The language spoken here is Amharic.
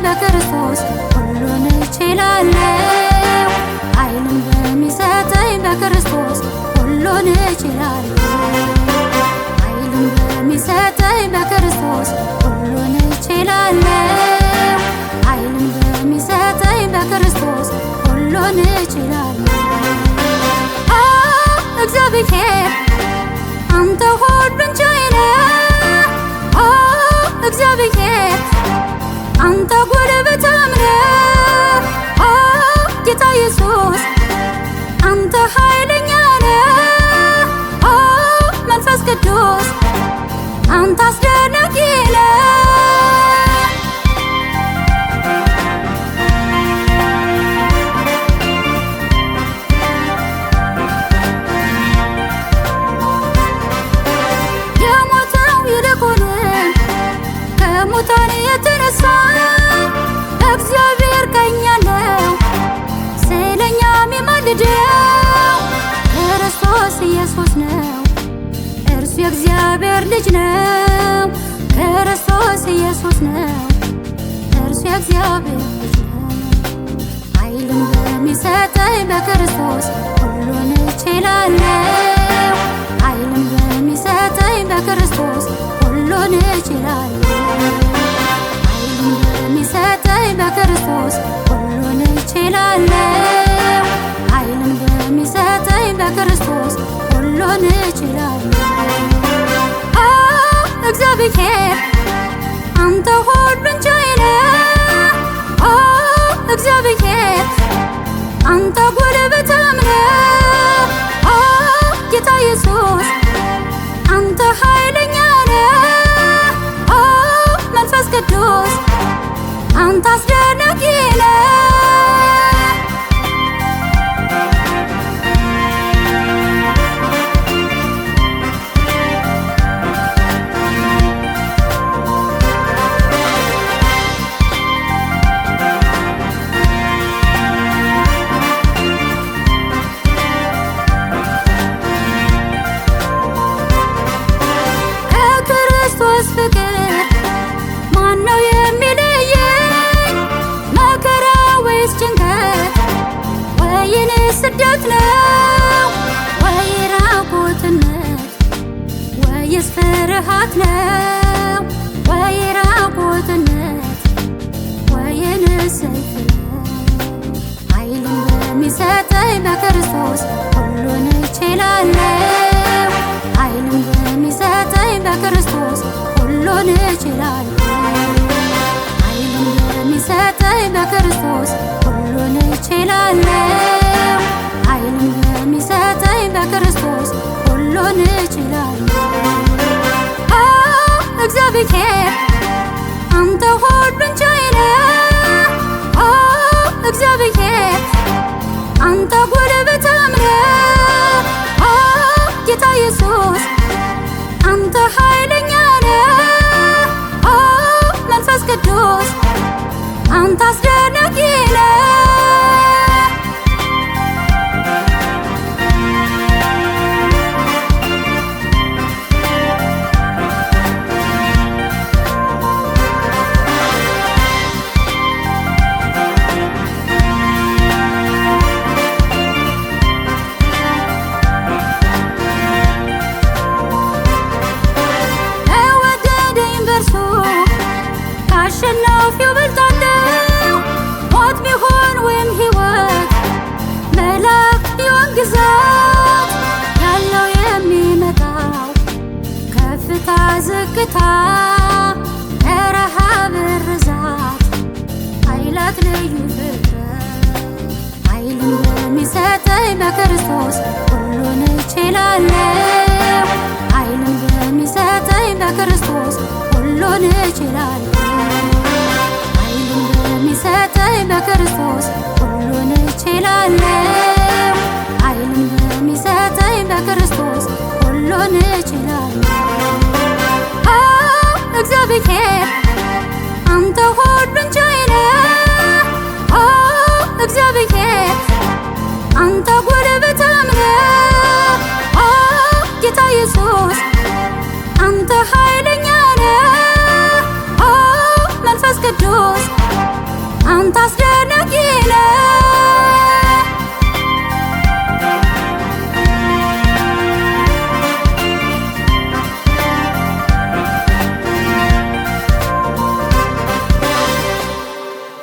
በክርስቶስ ሁሉን እችላለሁ። ኃይልን በሚሰጠኝ በክርስቶስ ሁሉን እችላለሁ። ኃይልን በሚሰጠኝ በክርስቶስ ሁሉን እችላለሁ። ኃይልን በሚሰጠኝ በክርስቶስ ሁሉን እችላለሁ። እግዚአብሔር አንተ ሁሉን ቻይ ነህ። እግዚአብሔር አንተ ጉልበታም ነህ። ጌታ ኢየሱስ አንተ ኃይለኛ ነህ። መንፈስ ቅዱስ አንተ አስደናቂ ነህ። የሞተው ይልቁንም ከሙታን የተነሳ እግዚአብሔር ከእኛ ነው ስለኛ የሚማልደው። ክርስቶስ ኢየሱስ ነው እርሱ የእግዚአብሔር ልጅ ነው። ክርስቶስ ኢየሱስ ነው እርሱ የእግዚአብሔር ልጅ ነው። ኃይልን በሚሰጠኝ በክርስቶስ ሁሉን እችላለሁ። ኃይልን በሚሰጠኝ በክርስቶስ ሁሉን እችላለሁ። ኃይልን በሚሰጠኝ በክርስቶስ ሁሉን እችላለሁ። ኃይልን በሚሰጠኝ በክርስቶስ ሁሉን እችላለሁ። እግዚአብሔር አንተ ሁሉን ቻይ ነህ። እግዚአብሔር አንተ ጉልበታም ነህ። ጌታ ኢየሱስ አንተ ኃይለኛ ነህ። መንፈስ ቅዱስ አንተ አስደናቂ ነህ። ከክርስቶስ ፍቅር ማነው የሚለየኝ? መከራ ወይስ ጭንቀት ወይንስ ስደት ነው? ወይ ራቁትነት ወይስ ፍርሃት ነው? ወይ ራቁትነት ወይንስ ሰይፍ ነው? ኃይልን በሚሰጠኝ በክርስቶስ ሁሉን እችላለሁ። ኃይልን በሚሰጠኝ በክርስቶስ ሁሉን እችላለሁ። ኃይልን በሚሰጠኝ በክርስቶስ ሁሉን እችላለሁ። ኃይልን በሚሰጠኝ በክርስቶስ ሁሉን እችላለሁ። እግዚአብሔር አንተ ሁሉን ቻይ ነህ። እግዚአብሔር አንተ ጉልበታም ነህ። ጌታ ኢየሱስ አንተ ኃይለኛ ነህ። መንፈስ ቅዱስ አንተ አስደናቂ ነህ። አሸናፊው በልጣለሁ። ሞት ቢሆን ወይም ሕይወት መላክ ቢሆን ግዛት ያለው የሚመጣው ከፍታ ዝቅታ ረሃብ ርዛት ኃይላት ልዩ ፍጥረት ኃይልን በሚሰጠኝ በክርስቶስ ሁሉን እችላለሁ። ኃይልን በሚሰጠኝ በክርስቶስ ሁሉን እችላለሁ። ኃይልን በሚሰጠኝ በክርስቶስ ሁሉን እችላለሁ። ኃይልን በሚሰጠኝ በክርስቶስ ሁሉን እችላለሁ። እግዚአብሔር አንተ ሁሉን ቻይ ነህ። ኢየሱስ አንተ አስደናቂ ነህ